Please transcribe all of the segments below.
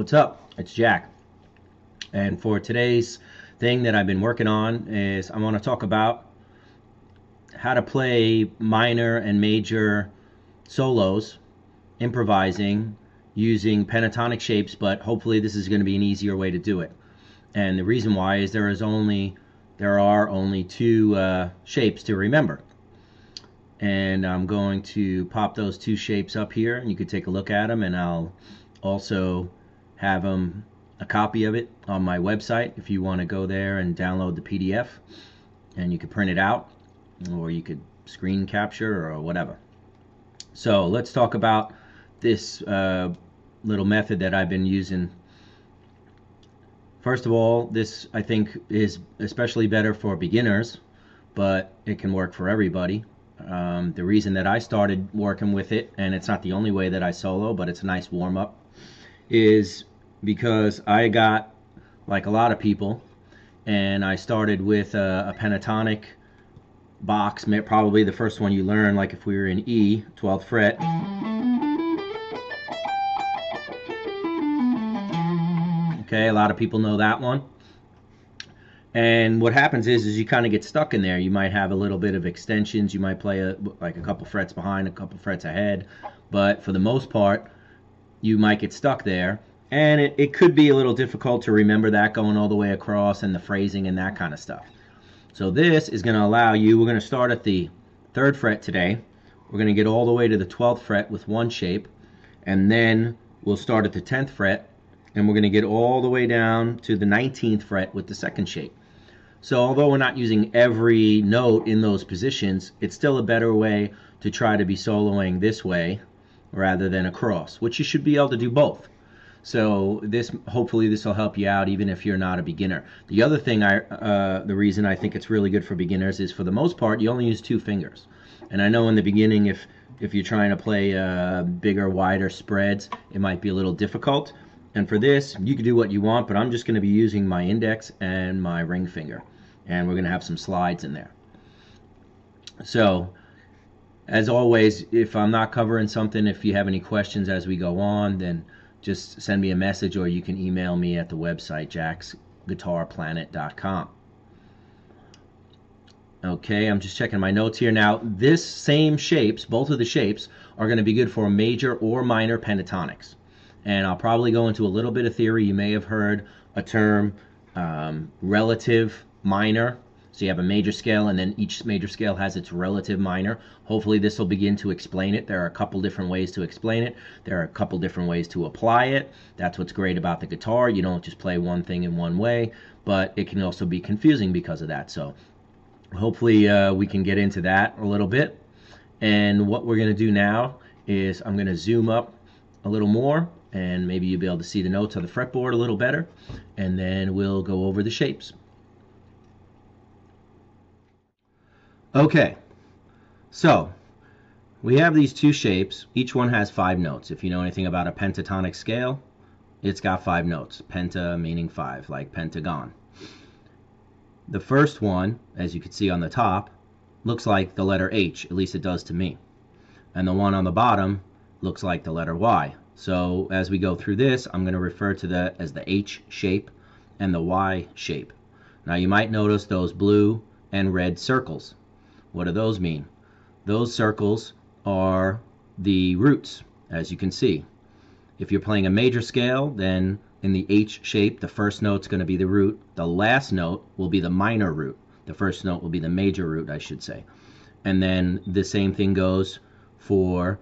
What's up? It's Jack. And for today's thing that I've been working on is I want to talk about how to play minor and major solos, improvising, using pentatonic shapes, but hopefully this is going to be an easier way to do it. And the reason why is there are only two shapes to remember. And I'm going to pop those two shapes up here, and you can take a look at them, and I'll also have a copy of it on my website if you want to go there and download the PDF, and you could print it out, or you could screen capture or whatever. So let's talk about this little method that I've been using. First of all, this I think is especially better for beginners, but it can work for everybody. The reason that I started working with it, and it's not the only way that I solo, but it's a nice warm-up, is because I got, like a lot of people, and I started with a pentatonic box, probably the first one you learn, like if we were in E, 12th fret. Okay, a lot of people know that one. And what happens is you kind of get stuck in there. You might have a little bit of extensions. You might play like a couple frets behind, a couple frets ahead. But for the most part, you might get stuck there. And it could be a little difficult to remember that going all the way across and the phrasing and that kind of stuff. So this is going to allow you, we're going to start at the 3rd fret today. We're going to get all the way to the 12th fret with one shape. And then we'll start at the 10th fret. And we're going to get all the way down to the 19th fret with the second shape. So although we're not using every note in those positions, it's still a better way to try to be soloing this way rather than across, which you should be able to do both. So hopefully this will help you out even if you're not a beginner. The other thing, the reason I think it's really good for beginners is for the most part you only use 2 fingers. And I know in the beginning if you're trying to play bigger, wider spreads, it might be a little difficult. And for this, you can do what you want, but I'm just going to be using my index and my ring finger. And we're going to have some slides in there. So, as always, if I'm not covering something, if you have any questions as we go on, then just send me a message, or you can email me at the website, jacksguitarplanet.com. Okay, I'm just checking my notes here. Now, this same shapes, both of the shapes, are going to be good for major or minor pentatonics. And I'll probably go into a little bit of theory. You may have heard a term, relative minor. So you have a major scale, and then each major scale has its relative minor. Hopefully this will begin to explain it. There are a couple different ways to explain it. There are a couple different ways to apply it. That's what's great about the guitar. You don't just play one thing in one way, but it can also be confusing because of that. So hopefully we can get into that a little bit. And what we're going to do now is I'm going to zoom up a little more, and maybe you'll be able to see the notes on the fretboard a little better, and then we'll go over the shapes. Okay, so we have these 2 shapes. Each one has 5 notes. If you know anything about a pentatonic scale, it's got 5 notes. Penta meaning 5, like pentagon. The first one, as you can see on the top, looks like the letter H, at least it does to me. And the one on the bottom looks like the letter Y. So as we go through this, I'm going to refer to that as the H shape and the Y shape. Now you might notice those blue and red circles. What do those mean? Those circles are the roots, as you can see. If you're playing a major scale, then in the H shape, the first note's going to be the root. The last note will be the minor root. The first note will be the major root, I should say. And then the same thing goes for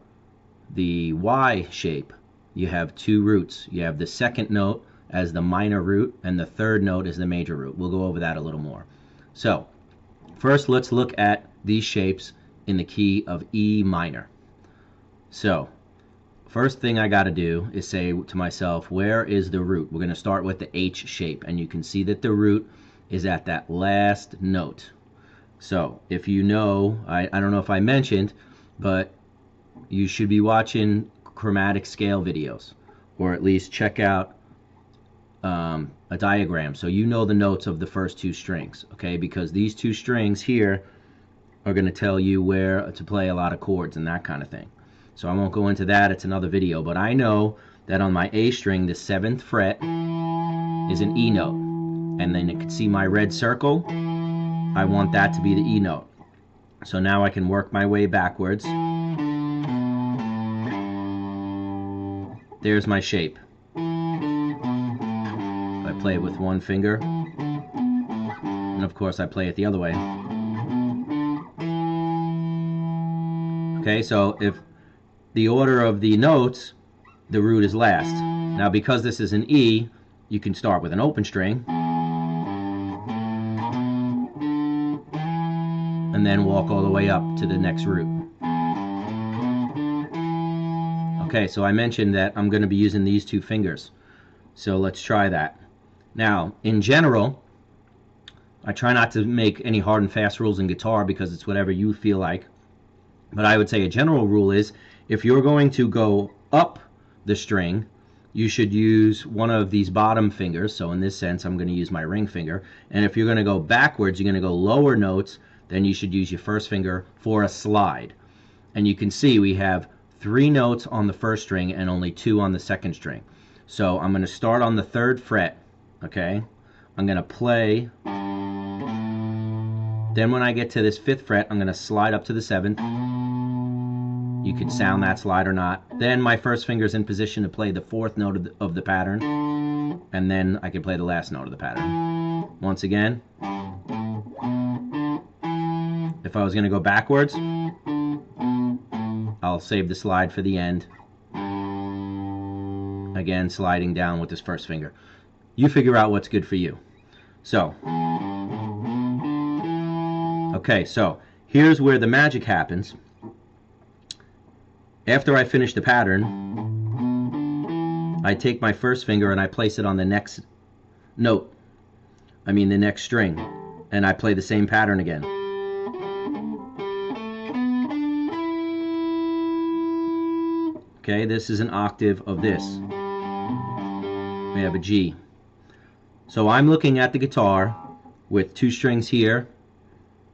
the Y shape. You have 2 roots. You have the second note as the minor root, and the third note is the major root. We'll go over that a little more. So, first let's look at these shapes in the key of E minor. So, first thing I got to do is say to myself, where is the root? We're going to start with the H shape, and you can see that the root is at that last note. So, if you know, I don't know if I mentioned, but you should be watching chromatic scale videos, or at least check out a diagram so you know the notes of the first 2 strings, okay? Because these 2 strings here are going to tell you where to play a lot of chords and that kind of thing. So I won't go into that, it's another video, but I know that on my A string, the 7th fret is an E note. And then you can see my red circle. I want that to be the E note. So now I can work my way backwards. There's my shape. I play it with one finger. And of course I play it the other way. Okay, so if the order of the notes, the root is last. Now because this is an E, you can start with an open string and then walk all the way up to the next root. Okay, so I mentioned that I'm going to be using these two fingers. So let's try that. Now, in general, I try not to make any hard and fast rules in guitar because it's whatever you feel like. But I would say a general rule is if you're going to go up the string, you should use one of these bottom fingers. So in this sense, I'm going to use my ring finger. And if you're going to go backwards, you're going to go lower notes, then you should use your first finger for a slide. And you can see we have 3 notes on the first string and only 2 on the second string. So I'm going to start on the 3rd fret, okay? I'm going to play. Then when I get to this 5th fret, I'm going to slide up to the 7th. You can sound that slide or not. Then my first finger is in position to play the 4th note of the pattern. And then I can play the last note of the pattern. Once again. If I was going to go backwards, I'll save the slide for the end. Again, sliding down with this first finger. You figure out what's good for you. So, okay, so here's where the magic happens. After I finish the pattern, I take my first finger and I place it on the next note. I mean the next string. And I play the same pattern again. Okay, this is an octave of this. We have a G. So I'm looking at the guitar with 2 strings here,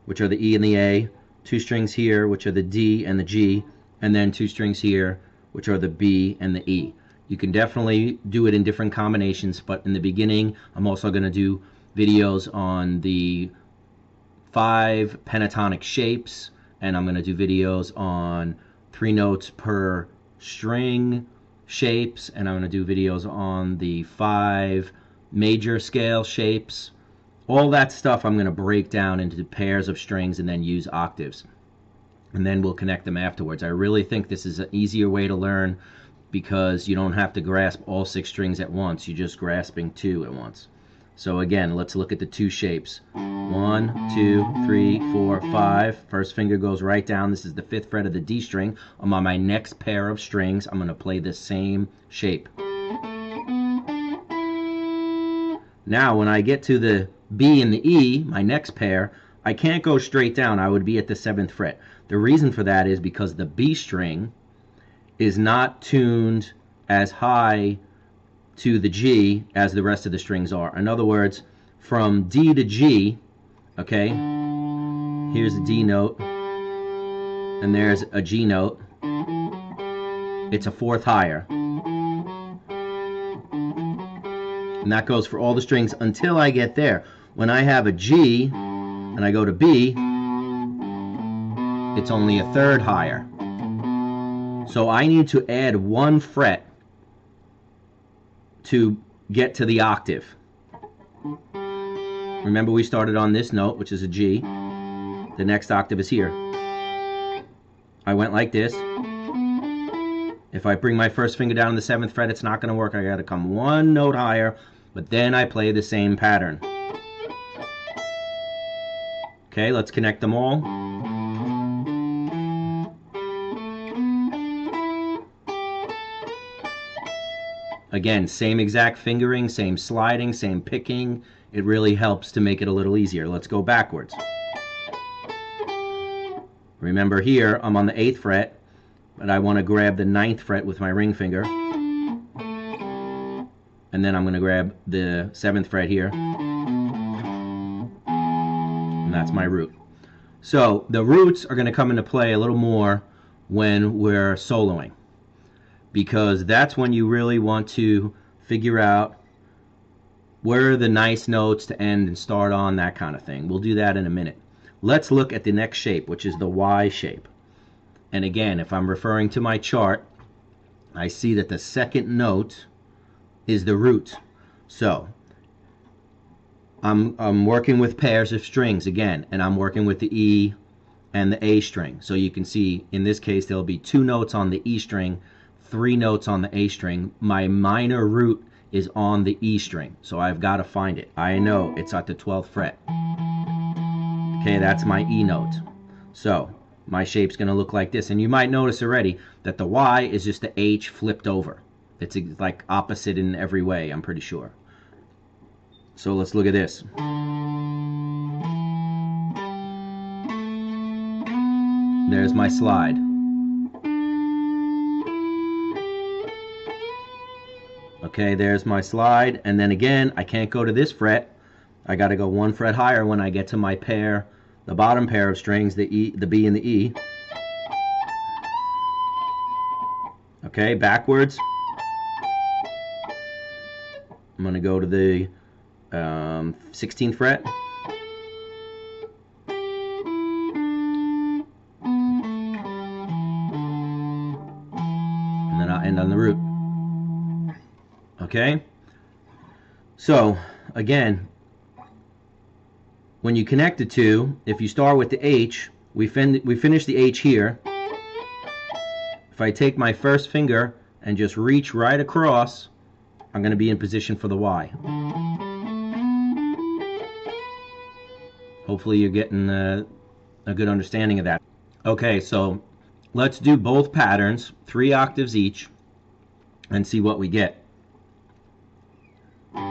which are the E and the A, 2 strings here, which are the D and the G, and then 2 strings here, which are the B and the E. You can definitely do it in different combinations, but in the beginning, I'm also going to do videos on the 5 pentatonic shapes, and I'm going to do videos on 3 notes per string shapes, and I'm going to do videos on the 5 major scale shapes. All that stuff I'm going to break down into pairs of strings and then use octaves. And then we'll connect them afterwards. I really think this is an easier way to learn because you don't have to grasp all 6 strings at once. You're just grasping 2 at once. So again, let's look at the 2 shapes. 1, 2, 3, 4, 5. First finger goes right down. This is the 5th fret of the D string. I'm on my next pair of strings. I'm going to play the same shape. Now when I get to the B and the E, my next pair, I can't go straight down. I would be at the 7th fret. The reason for that is because the B string is not tuned as high to the G as the rest of the strings are. In other words, from D to G, okay, here's a D note, and there's a G note. It's a 4th higher. And that goes for all the strings until I get there. When I have a G and I go to B, it's only a 3rd higher. So I need to add 1 fret to get to the octave. Remember we started on this note, which is a G. The next octave is here. I went like this. If I bring my first finger down on the 7th fret, it's not going to work. I got to come 1 note higher, but then I play the same pattern. Okay, let's connect them all. Again, same exact fingering, same sliding, same picking. It really helps to make it a little easier. Let's go backwards. Remember here, I'm on the 8th fret, but I want to grab the 9th fret with my ring finger. And then I'm going to grab the 7th fret here. And that's my root. So the roots are going to come into play a little more when we're soloing. because that's when you really want to figure out where are the nice notes to end and start on, that kind of thing. We'll do that in a minute. Let's look at the next shape, which is the Y shape. And again, if I'm referring to my chart, I see that the second note is the root. So I'm working with pairs of strings again, and I'm working with the E and the A string. So you can see in this case there'll be 2 notes on the E string, 3 notes on the A string. My minor root is on the E string, so I've got to find it. I know it's at the 12th fret. Okay, that's my E note. So my shape's going to look like this, and you might notice already that the Y is just the H flipped over. It's like opposite in every way, I'm pretty sure. So let's look at this. There's my slide. Okay, there's my slide, and then again, I can't go to this fret. I got to go 1 fret higher when I get to my pair, the bottom pair of strings, the E, the B, and the E. Okay, backwards. I'm going to go to the 16th fret. And then I'll end on the root. Okay? So, again, when you connect the two, if you start with the H, we finish the H here. If I take my first finger and just reach right across, I'm going to be in position for the Y. Hopefully you're getting a good understanding of that. Okay, so let's do both patterns, 3 octaves each, and see what we get. I'm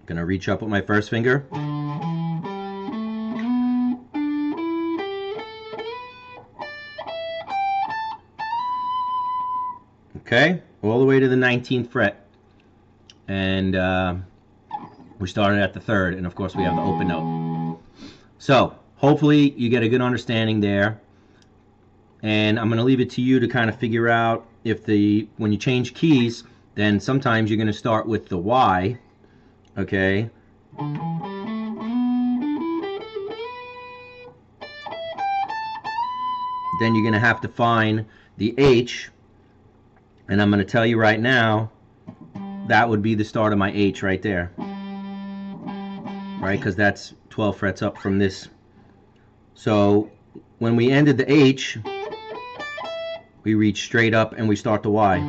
going to reach up with my first finger. Okay, all the way to the 19th fret, and we started at the 3rd, and of course we have the open note. So hopefully you get a good understanding there, and I'm going to leave it to you to kind of figure out if when you change keys, then sometimes you're going to start with the Y, okay, then you're going to have to find the H. And I'm going to tell you right now, that would be the start of my H right there. Right? Because that's 12 frets up from this. So when we ended the H, we reach straight up and we start the Y.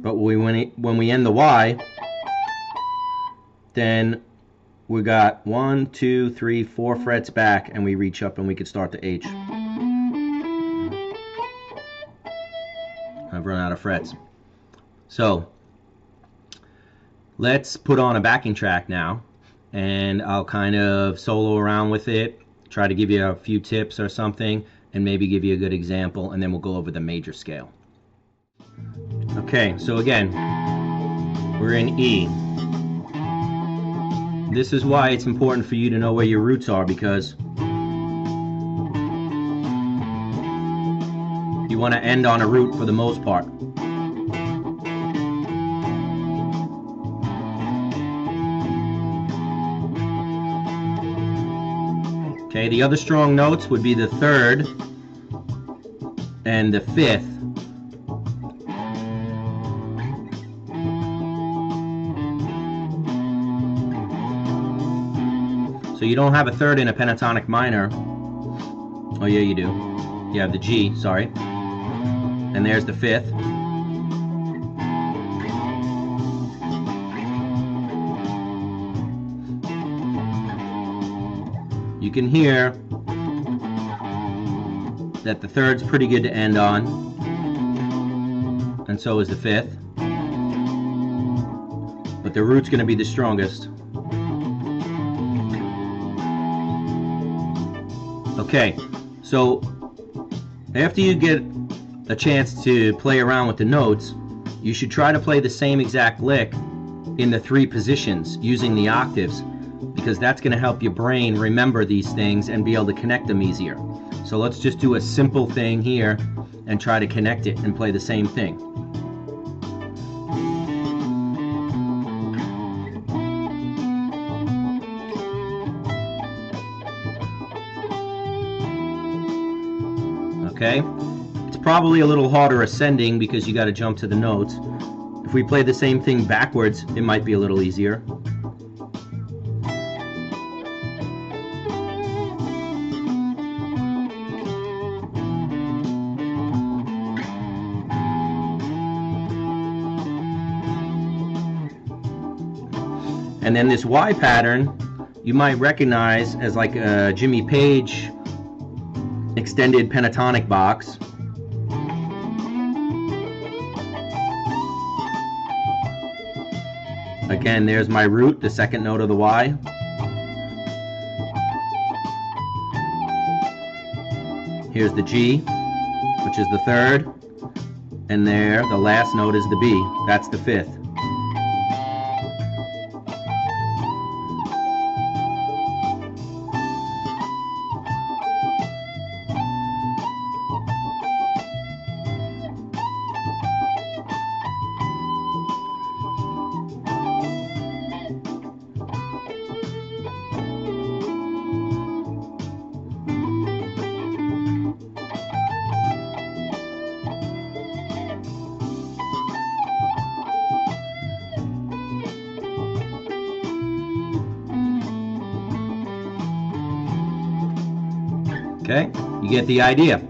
But when we end the Y, then we got 1, 2, 3, 4 frets back and we reach up and we could start the H. I've run out of frets. So let's put on a backing track now, and I'll kind of solo around with it, try to give you a few tips or something, and maybe give you a good example, and then we'll go over the major scale. Okay, so again, we're in E. This is why it's important for you to know where your roots are, because you want to end on a root for the most part. Okay, the other strong notes would be the 3rd and the 5th. So you don't have a 3rd in a pentatonic minor. Oh yeah, you do. You have the G, sorry. And there's the 5th. You can hear that the 3rd's pretty good to end on, and so is the 5th. But the root's going to be the strongest. Okay, so after you get a chance to play around with the notes, you should try to play the same exact lick in the 3 positions using the octaves. because that's going to help your brain remember these things and be able to connect them easier. So let's just do a simple thing here and try to connect it and play the same thing. Okay, it's probably a little harder ascending because you got to jump to the notes. If we play the same thing backwards, it might be a little easier. And then this Y pattern, you might recognize as like a Jimmy Page extended pentatonic box. Again, there's my root, the second note of the Y. Here's the G, which is the third. And there, the last note is the B. That's the fifth. Okay, you get the idea.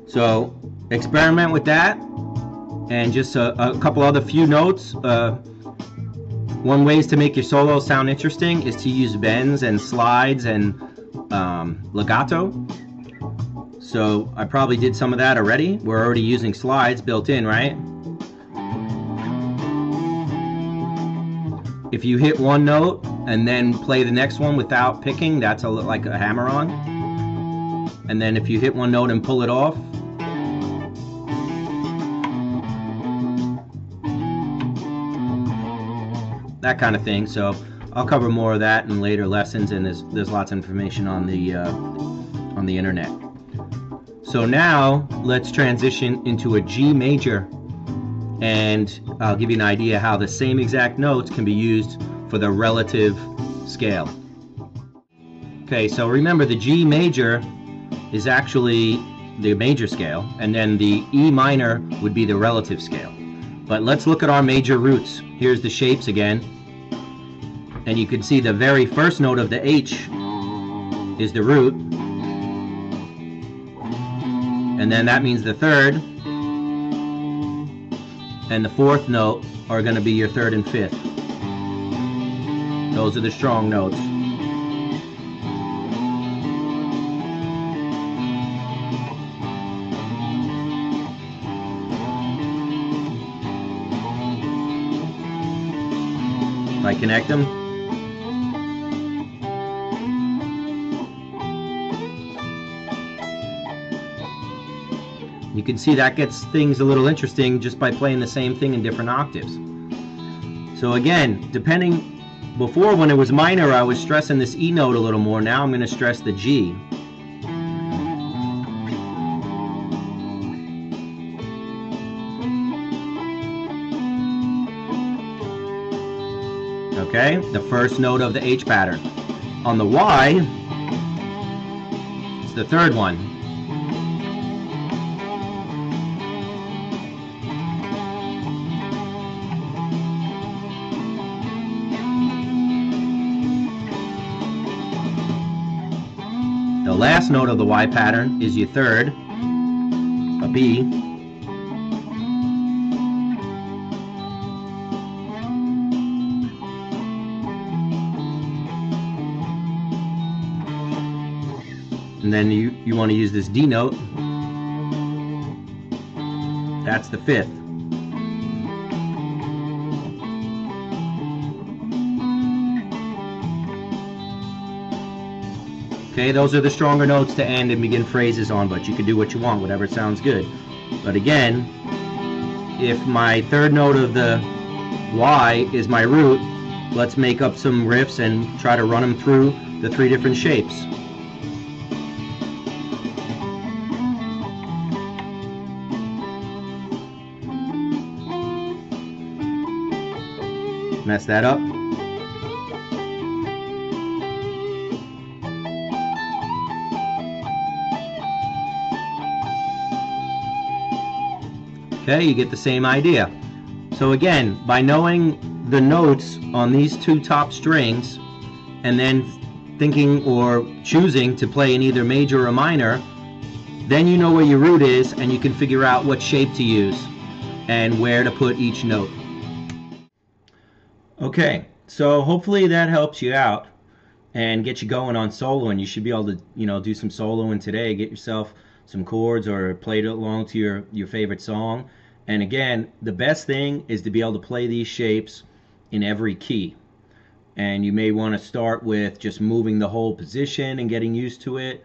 So experiment with that, and just a couple other few notes. One ways to make your solo sound interesting is to use bends and slides and legato. So I probably did some of that already. We're already using slides built in, right? If you hit one note and then play the next one without picking, that's like a hammer-on. And then if you hit one note and pull it off, that kind of thing. So I'll cover more of that in later lessons, and there's lots of information on the internet. So now let's transition into a G major, and I'll give you an idea how the same exact notes can be used for the relative scale. Okay, so remember the G major is actually the major scale, and then the E minor would be the relative scale. But let's look at our major roots. Here's the shapes again, and you can see the very first note of the H is the root, and then that means the third and the fourth note are going to be your third and fifth. Those are the strong notes. I connect them. You can see that gets things a little interesting just by playing the same thing in different octaves. So again, before when it was minor, I was stressing this E note a little more. Now I'm going to stress the G. Okay, the first note of the H pattern. On the Y, it's the third one. The last note of the Y pattern is your third, a B. And then you want to use this D note. That's the fifth. Okay, those are the stronger notes to end and begin phrases on, but you can do what you want, whatever sounds good. But again, if my third note of the Y is my root, let's make up some riffs and try to run them through the 3 different shapes. Mess that up. Okay, you get the same idea. So again, by knowing the notes on these 2 top strings and then thinking or choosing to play in either major or minor, then you know where your root is and you can figure out what shape to use and where to put each note. Okay, so hopefully that helps you out and get you going on soloing. You should be able to, do some soloing today, get yourself some chords or play it along to your favorite song. And again, the best thing is to be able to play these shapes in every key. And you may want to start with just moving the whole position and getting used to it.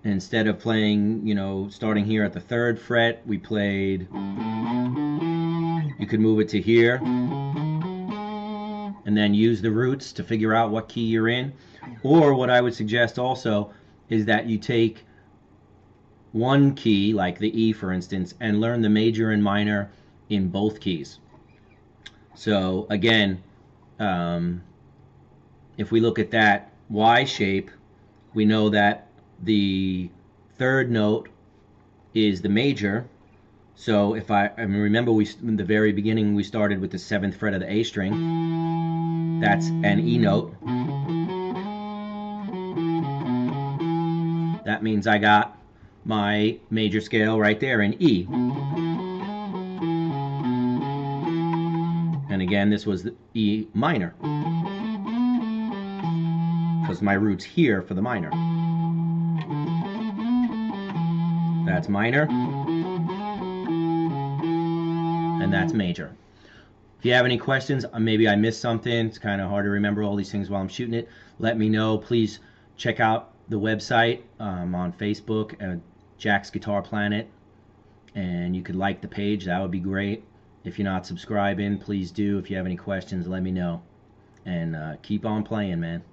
Instead of playing, starting here at the 3rd fret, we played, you could move it to here and then use the roots to figure out what key you're in. Or what I would suggest also is that you take one key, like the E for instance, and learn the major and minor in both keys. So again, if we look at that Y shape, we know that the 3rd note is the major. So if I remember, in the very beginning we started with the 7th fret of the A string. That's an E note. That means I got my major scale right there in E. And again, this was the E minor, because my root's here for the minor. That's minor, and that's major. If you have any questions, maybe I missed something, it's kind of hard to remember all these things while I'm shooting it, let me know. Please check out the website on Facebook, Jack's Guitar Planet, and you could like the page, that would be great. If you're not subscribing, please do. If you have any questions, let me know. And keep on playing, man.